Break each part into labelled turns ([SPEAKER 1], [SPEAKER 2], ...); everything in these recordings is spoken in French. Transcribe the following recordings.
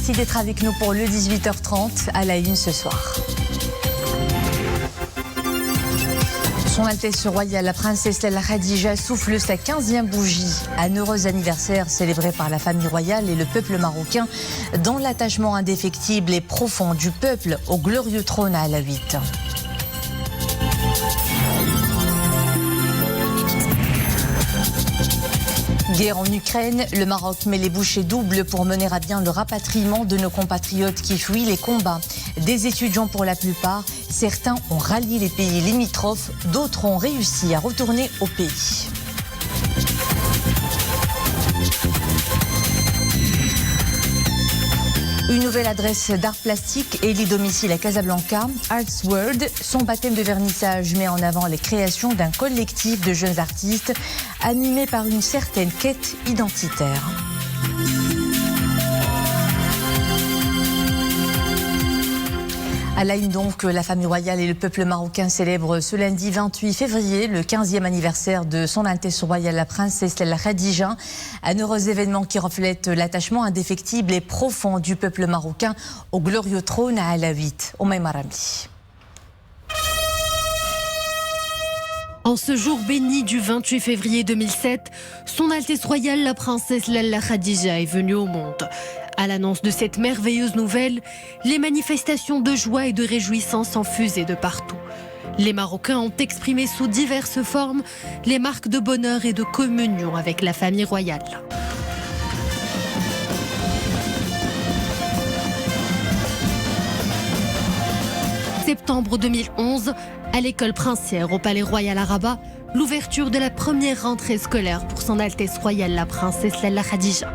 [SPEAKER 1] Merci d'être avec nous pour le 18h30 à la une ce soir. Son Altesse royale, la princesse Lalla Khadija, souffle sa 15e bougie. Un heureux anniversaire célébré par la famille royale et le peuple marocain dans l'attachement indéfectible et profond du peuple au glorieux trône à Alaouite. Guerre en Ukraine, le Maroc met les bouchées doubles pour mener à bien le rapatriement de nos compatriotes qui fuient les combats. Des étudiants pour la plupart, certains ont rallié les pays limitrophes, d'autres ont réussi à retourner au pays. Une nouvelle adresse d'art plastique élit domicile à Casablanca, Arts World. Son baptême de vernissage met en avant les créations d'un collectif de jeunes artistes animés par une certaine quête identitaire. À la une donc, la famille royale et le peuple marocain célèbrent ce lundi 28 février le 15e anniversaire de son Altesse royale la princesse Lalla Khadija. Un heureux événement qui reflète l'attachement indéfectible et profond du peuple marocain au glorieux trône à Alaouite. Omaïma Ramli.
[SPEAKER 2] En ce jour béni du 28 février 2007, son Altesse royale la princesse Lalla Khadija est venue au monde. À l'annonce de cette merveilleuse nouvelle, les manifestations de joie et de réjouissance en fusaient de partout. Les Marocains ont exprimé sous diverses formes les marques de bonheur et de communion avec la famille royale. Septembre 2011, à l'école princière au Palais Royal à Rabat, l'ouverture de la première rentrée scolaire pour son Altesse royale la princesse Lalla Khadija.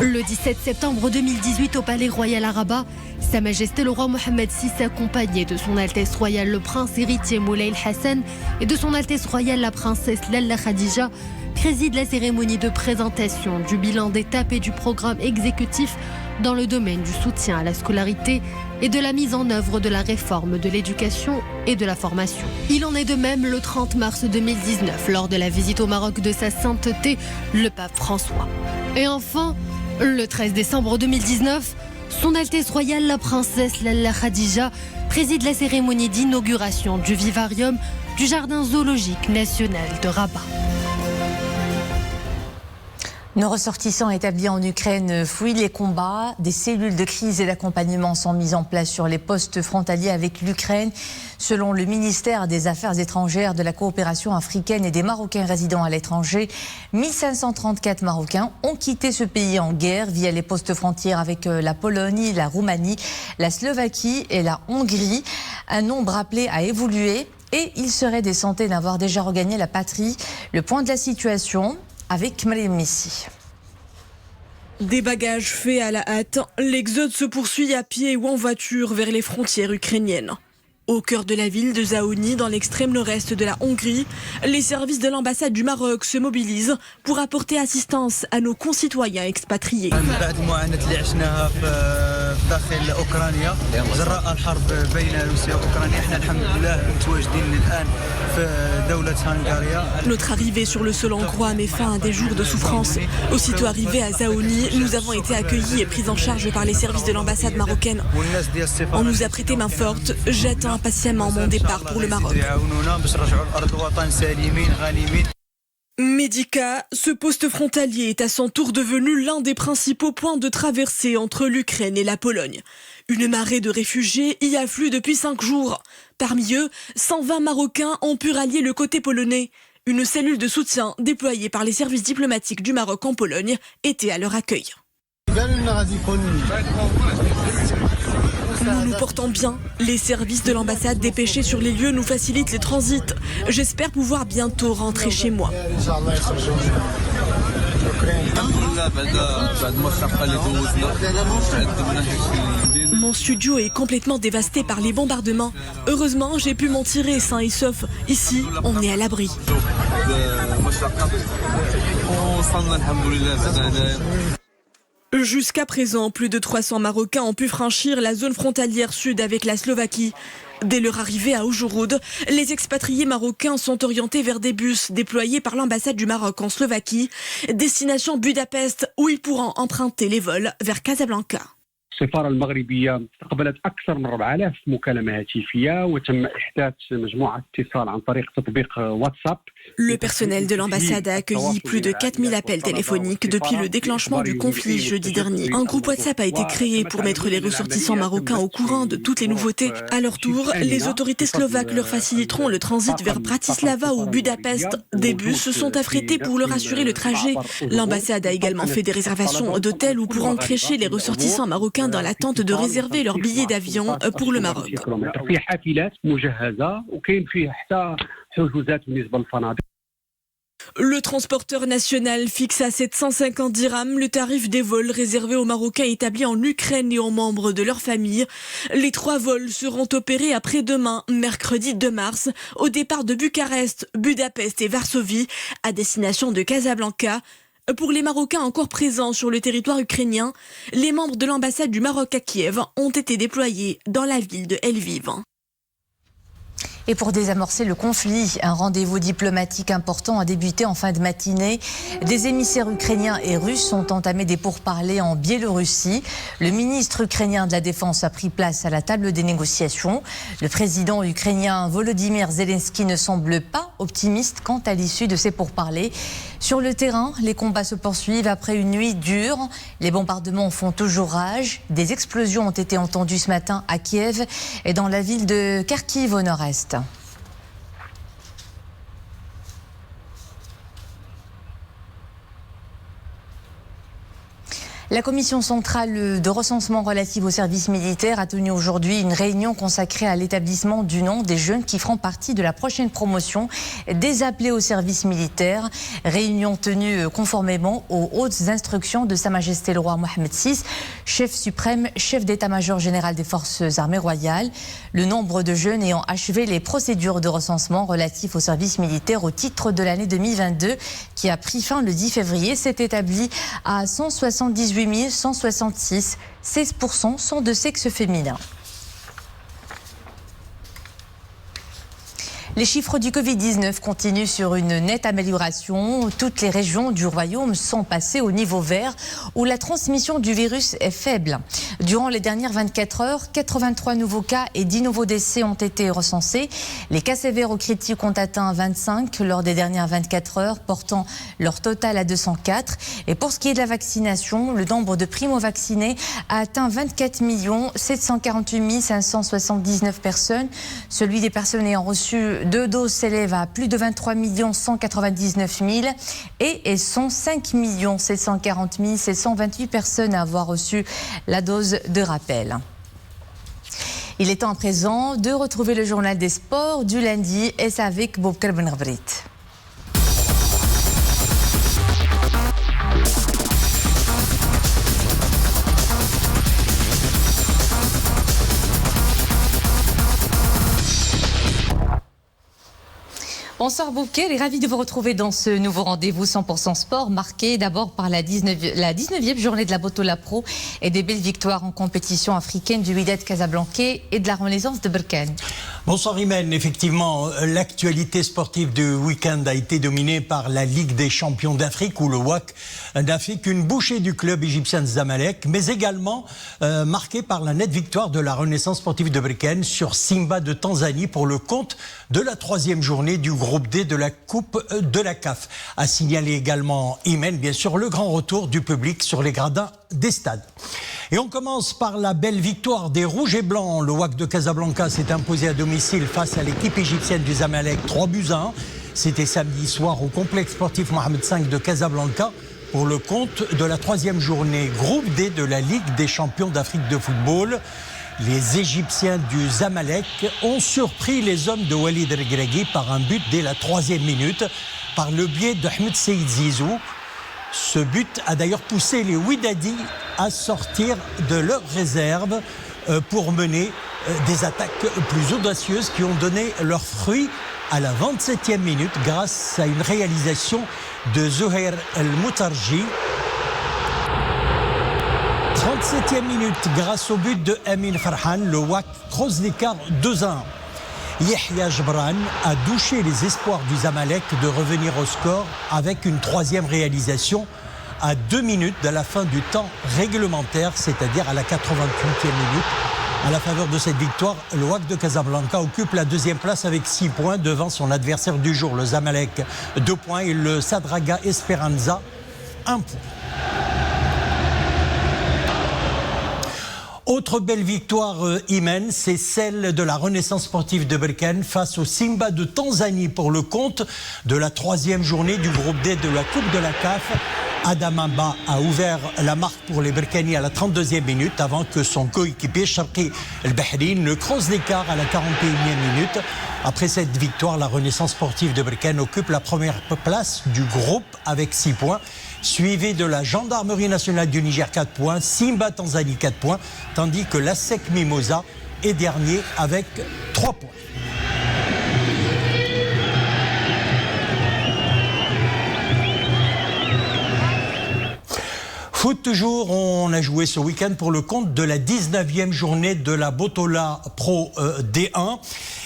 [SPEAKER 2] Le 17 septembre 2018 au Palais Royal à Rabat, Sa Majesté le roi Mohammed VI, accompagné de son Altesse royale le prince héritier Moulay Hassan et de son Altesse royale la princesse Lalla Khadija, préside la cérémonie de présentation du bilan d'étape et du programme exécutif dans le domaine du soutien à la scolarité et de la mise en œuvre de la réforme de l'éducation et de la formation. Il en est de même le 30 mars 2019 lors de la visite au Maroc de sa sainteté, le pape François. Et enfin, le 13 décembre 2019, son Altesse royale la princesse Lalla Khadija préside la cérémonie d'inauguration du vivarium du Jardin zoologique national de Rabat.
[SPEAKER 1] Nos ressortissants établis en Ukraine fuient les combats. Des cellules de crise et d'accompagnement sont mises en place sur les postes frontaliers avec l'Ukraine. Selon le ministère des Affaires étrangères, de la coopération africaine et des Marocains résidant à l'étranger, 1534 Marocains ont quitté ce pays en guerre via les postes frontières avec la Pologne, la Roumanie, la Slovaquie et la Hongrie. Un nombre appelé à évoluer et il serait des centaines à avoir déjà regagné la patrie. Le point de la situation avec Mariam Messi.
[SPEAKER 3] Des bagages faits à la hâte, l'exode se poursuit à pied ou en voiture vers les frontières ukrainiennes. Au cœur de la ville de Zaoni, dans l'extrême nord-est de la Hongrie, les services de l'ambassade du Maroc se mobilisent pour apporter assistance à nos concitoyens expatriés. Notre arrivée sur le sol hongrois met fin à des jours de souffrance. Aussitôt arrivés à Zaoni, nous avons été accueillis et pris en charge par les services de l'ambassade marocaine. On nous a prêté main forte. J'attends impatiemment mon départ pour le Maroc. Médica, ce poste frontalier est à son tour devenu l'un des principaux points de traversée entre l'Ukraine et la Pologne. Une marée de réfugiés y afflue depuis 5 jours. Parmi eux, 120 Marocains ont pu rallier le côté polonais. Une cellule de soutien déployée par les services diplomatiques du Maroc en Pologne était à leur accueil. Nous nous portons bien. Les services de l'ambassade dépêchés sur les lieux nous facilitent les transits. J'espère pouvoir bientôt rentrer chez moi. Mon studio est complètement dévasté par les bombardements. Heureusement, j'ai pu m'en tirer sain et sauf. Ici, on est à l'abri. Jusqu'à présent, plus de 300 Marocains ont pu franchir la zone frontalière sud avec la Slovaquie. Dès leur arrivée à Ujurud, les expatriés marocains sont orientés vers des bus déployés par l'ambassade du Maroc en Slovaquie, destination Budapest, où ils pourront emprunter les vols vers Casablanca.
[SPEAKER 4] السفارة المغربية استقبلت أكثر من 4000 مكالمة هاتفية وتم إحداث مجموعة اتصال عن طريق تطبيق واتساب.
[SPEAKER 3] Le personnel de l'ambassade a accueilli plus de 4000 appels téléphoniques depuis le déclenchement du conflit jeudi dernier. Un groupe WhatsApp a été créé pour mettre les ressortissants marocains au courant de toutes les nouveautés. À leur tour, les autorités slovaques leur faciliteront le transit vers Bratislava ou Budapest. Des bus sont affrétés pour leur assurer le trajet. L'ambassade a également fait des réservations d'hôtels où pourront crècher les ressortissants marocains dans l'attente de réserver leur billet d'avion pour le Maroc. Le transporteur national fixe à 750 dirhams le tarif des vols réservés aux Marocains établis en Ukraine et aux membres de leur famille. Les 3 vols seront opérés après-demain, mercredi 2 mars, au départ de Bucarest, Budapest et Varsovie, à destination de Casablanca. Pour les Marocains encore présents sur le territoire ukrainien, les membres de l'ambassade du Maroc à Kiev ont été déployés dans la ville de Lviv.
[SPEAKER 1] Et pour désamorcer le conflit, un rendez-vous diplomatique important a débuté en fin de matinée. Des émissaires ukrainiens et russes ont entamé des pourparlers en Biélorussie. Le ministre ukrainien de la Défense a pris place à la table des négociations. Le président ukrainien Volodymyr Zelensky ne semble pas optimiste quant à l'issue de ces pourparlers. Sur le terrain, les combats se poursuivent après une nuit dure. Les bombardements font toujours rage. Des explosions ont été entendues ce matin à Kiev et dans la ville de Kharkiv au nord-est. La commission centrale de recensement relative aux services militaires a tenu aujourd'hui une réunion consacrée à l'établissement du nom des jeunes qui feront partie de la prochaine promotion des appelés au service militaire. Réunion tenue conformément aux hautes instructions de Sa Majesté le roi Mohammed VI, chef suprême, chef d'état-major général des forces armées royales. Le nombre de jeunes ayant achevé les procédures de recensement relatifs au service militaire au titre de l'année 2022, qui a pris fin le 10 février, s'est établi à 178 166, 16% sont de sexe féminin. Les chiffres du Covid-19 continuent sur une nette amélioration. Toutes les régions du royaume sont passées au niveau vert où la transmission du virus est faible. Durant les dernières 24 heures, 83 nouveaux cas et 10 nouveaux décès ont été recensés. Les cas sévères ou critiques ont atteint 25 lors des dernières 24 heures, portant leur total à 204. Et pour ce qui est de la vaccination, le nombre de primo-vaccinés a atteint 24 748 579 personnes. Celui des personnes ayant reçu 2 doses s'élève à plus de 23 199 000 et sont 5 740 728 personnes à avoir reçu la dose de rappel. Il est temps à présent de retrouver le journal des sports du lundi et c'est avec Boubkar Ben Ghbrit. Bonsoir Boubkar et ravi de vous retrouver dans ce nouveau rendez-vous 100% sport, marqué d'abord par la 19e journée de la Botola Pro et des belles victoires en compétition africaine du Wydad Casablancais et de la Renaissance de Berkane.
[SPEAKER 5] Bonsoir Imen, effectivement, l'actualité sportive du week-end a été dominée par la Ligue des champions d'Afrique où le WAC n'a fait qu'une bouchée du club égyptien de Zamalek, mais également marquée par la nette victoire de la Renaissance sportive de Berkane sur Simba de Tanzanie pour le compte de la 3e journée du groupe D de la Coupe de la CAF. A signalé également Imen, bien sûr, le grand retour du public sur les gradins des stades. Et on commence par la belle victoire des Rouges et Blancs. Le WAC de Casablanca s'est imposé à domicile face à l'équipe égyptienne du Zamalek, 3-1. C'était samedi soir au complexe sportif Mohamed V de Casablanca pour le compte de la 3e journée groupe D de la Ligue des champions d'Afrique de football. Les Égyptiens du Zamalek ont surpris les hommes de Walid Regragui par un but dès la 3e minute par le biais de Ahmed Seyd Zizou. Ce but a d'ailleurs poussé les Wydadis à sortir de leur réserve pour mener des attaques plus audacieuses qui ont donné leurs fruits à la 27e minute grâce à une réalisation de Zouhair El Moutarji. 37e minute, grâce au but de Amin Farhan, le WAC creuse l'écart 2-1. Yahya Jebran a douché les espoirs du Zamalek de revenir au score avec une troisième réalisation à 2 minutes de la fin du temps réglementaire, c'est-à-dire à la 88e minute. À la faveur de cette victoire, le WAC de Casablanca occupe la deuxième place avec 6 points devant son adversaire du jour, le Zamalek, 2 points, et le Sadraga Esperanza, 1 point. Autre belle victoire Imen, c'est celle de la Renaissance sportive de Berkane face au Simba de Tanzanie pour le compte de la 3e journée du groupe D de la Coupe de la CAF. Adamamba a ouvert la marque pour les Berkani à la 32e minute avant que son coéquipier Sharqi El-Bahri ne creuse l'écart à la 41e minute. Après cette victoire, la Renaissance sportive de Berkane occupe la première place du groupe avec 6 points, suivi de la Gendarmerie nationale du Niger 4 points, Simba Tanzanie 4 points, tandis que l'ASEC Mimosa est dernier avec 3 points. Foot toujours, on a joué ce week-end pour le compte de la 19e journée de la Botola Pro D1.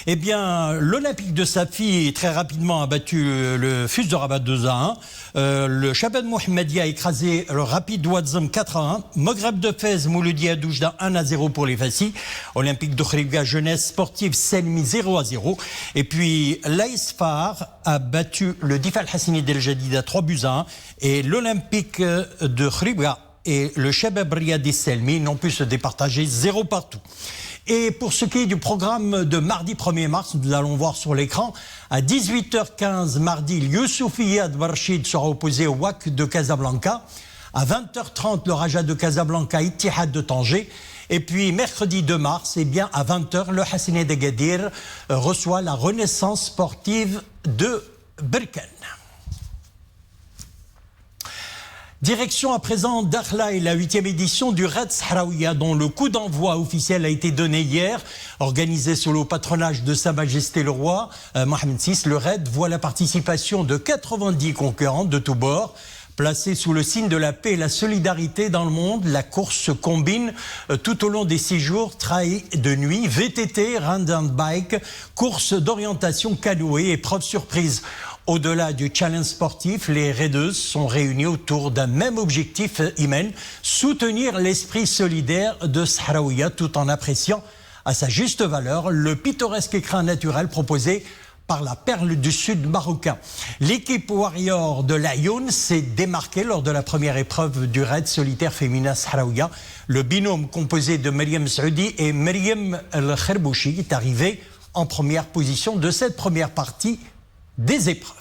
[SPEAKER 5] Eh bien, l'Olympique de Safi très rapidement a battu le FUS de Rabat 2-1. Le Chabad Mohamedia a écrasé le Rapid Ouazzam 4-1. Maghreb de Fès, Mouloudia Doujda 1-0 pour les Fassi. Olympique de Khriga Jeunesse Sportive Selmi 0-0. Et puis l'Aïsfar a battu le Difal Hassini Del Jadida 3-1. Et l'Olympique de Khriga et le Shabab Riyadi Selmi n'ont pu se départager 0 partout. Et pour ce qui est du programme de mardi 1er mars, nous allons voir sur l'écran, à 18h15 mardi, Youssoufia Barchid sera opposé au WAC de Casablanca. À 20h30, le Raja de Casablanca, Ittihad de Tanger. Et puis mercredi 2 mars, eh bien, à 20h, le Hassani d'Agadir reçoit la Renaissance sportive de Berkane. Direction à présent Dakhla et la 8e édition du Raid Sahraouia, dont le coup d'envoi officiel a été donné hier, organisé sous le patronage de Sa Majesté le Roi Mohamed VI. Le Raid voit la participation de 90 concurrents de tous bords. Placée sous le signe de la paix et la solidarité dans le monde, la course se combine tout au long des 6 jours, trail de nuit, VTT, run and bike, course d'orientation canoë, épreuve surprise. Au-delà du challenge sportif, les raideuses sont réunies autour d'un même objectif, Imen, soutenir l'esprit solidaire de Sahraouia tout en appréciant à sa juste valeur le pittoresque écrin naturel proposé par la perle du sud marocain. L'équipe Warrior de l'Ayoun s'est démarquée lors de la première épreuve du raid solitaire féminin Sahraouia. Le binôme composé de Mariam Saoudi et Mariam El-Kherbouchi est arrivé en première position de cette première partie des épreuves.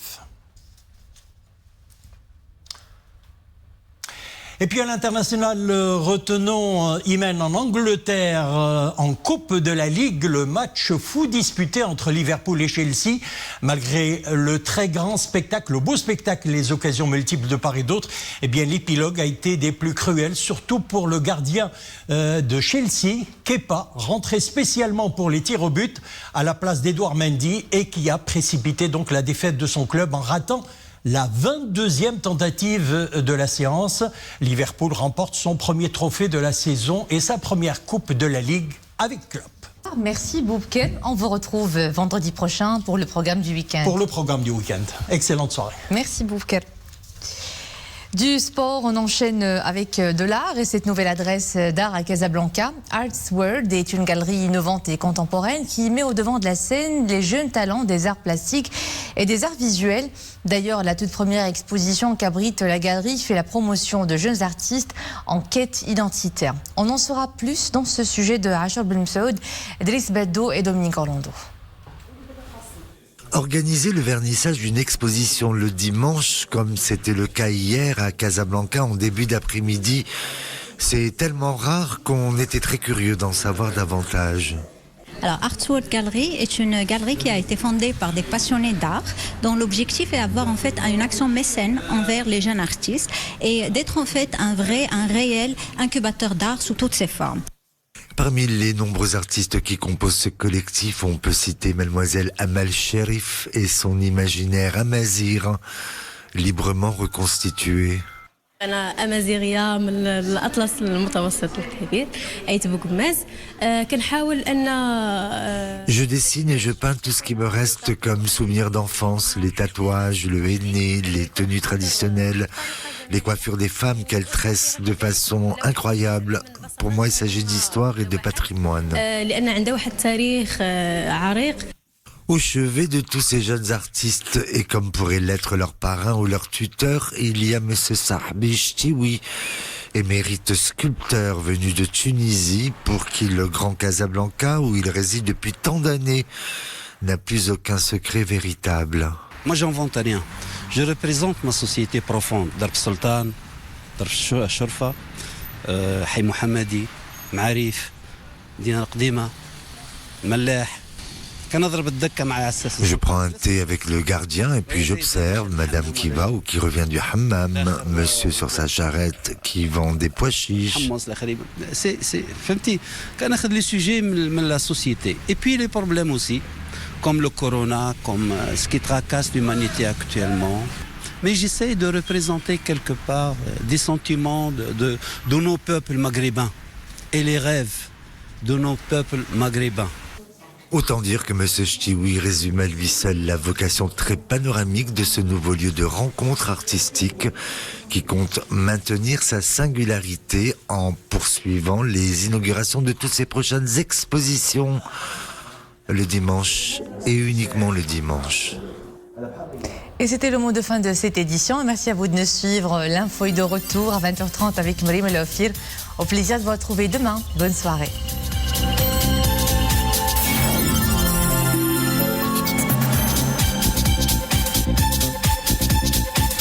[SPEAKER 5] Et puis à l'international, retenons Imen en Angleterre, en Coupe de la Ligue, le match fou disputé entre Liverpool et Chelsea. Malgré le très grand spectacle, le beau spectacle, les occasions multiples de part et d'autre, eh bien l'épilogue a été des plus cruels, surtout pour le gardien de Chelsea, Kepa, rentré spécialement pour les tirs au but à la place d'Edouard Mendy et qui a précipité donc la défaite de son club en ratant la 22e tentative de la séance. Liverpool remporte son premier trophée de la saison et sa première coupe de la Ligue avec Klopp.
[SPEAKER 1] Merci Boubken. On vous retrouve vendredi prochain pour le programme du week-end.
[SPEAKER 5] Pour le programme du week-end. Excellente soirée.
[SPEAKER 1] Merci Boubken. Du sport, on enchaîne avec de l'art et cette nouvelle adresse d'art à Casablanca. Arts World est une galerie innovante et contemporaine qui met au devant de la scène les jeunes talents des arts plastiques et des arts visuels. D'ailleurs, la toute première exposition qu'abrite la galerie fait la promotion de jeunes artistes en quête identitaire. On en saura plus dans ce sujet de Achor Ben Msaoud, Driss Beddo et Dominique Orlando.
[SPEAKER 6] Organiser le vernissage d'une exposition le dimanche, comme c'était le cas hier à Casablanca en début d'après-midi, c'est tellement rare qu'on était très curieux d'en savoir davantage.
[SPEAKER 7] Alors, Arts World Gallery est une galerie qui a été fondée par des passionnés d'art, dont l'objectif est d'avoir en fait une action mécène envers les jeunes artistes et d'être en fait un réel incubateur d'art sous toutes ses formes.
[SPEAKER 6] Parmi les nombreux artistes qui composent ce collectif, on peut citer Mademoiselle Amal Sherif et son imaginaire Amazir, librement reconstitué.
[SPEAKER 8] أنا أمازيغية من الأطلس المتوسط والكبير أي بوكماز كنحاول أن
[SPEAKER 6] Je dessine et je peins tout ce qui me reste comme souvenir d'enfance, les tatouages, le henné, les tenues traditionnelles, les coiffures des femmes qu'elles tressent de façon incroyable. Pour moi, il s'agit d'histoire et de patrimoine.
[SPEAKER 8] لأن عنده واحد التاريخ عريق.
[SPEAKER 6] Au chevet de tous ces jeunes artistes, et comme pourrait l'être leur parrain ou leur tuteur, il y a M. Sahbi Chtiwi, émérite sculpteur venu de Tunisie, pour qui le Grand Casablanca, où il réside depuis tant d'années, n'a plus aucun secret véritable.
[SPEAKER 9] Moi, j'invente rien. Je représente ma société profonde. Darb Sultan, Darb Shurfa, Hay Mohammadi, Ma'arif, Dina Qdima, Mallah.
[SPEAKER 6] Je prends un thé avec le gardien et puis j'observe Madame qui va ou qui revient du hammam, Monsieur sur sa charrette qui vend des pois chiches.
[SPEAKER 9] فهمتي كناخذ les sujets من la société. Et puis les problèmes aussi, comme le corona, comme ce qui tracasse l'humanité actuellement. Mais j'essaie de représenter quelque part des sentiments de nos peuples maghrébins et les rêves de nos peuples maghrébins.
[SPEAKER 6] Autant dire que M. Chtiwi résume à lui seul la vocation très panoramique de ce nouveau lieu de rencontre artistique qui compte maintenir sa singularité en poursuivant les inaugurations de toutes ses prochaines expositions le dimanche et uniquement le dimanche.
[SPEAKER 1] Et c'était le mot de fin de cette édition. Merci à vous de nous suivre. L'info est de retour à 20h30 avec Marie Melofir. Au plaisir de vous retrouver demain. Bonne soirée.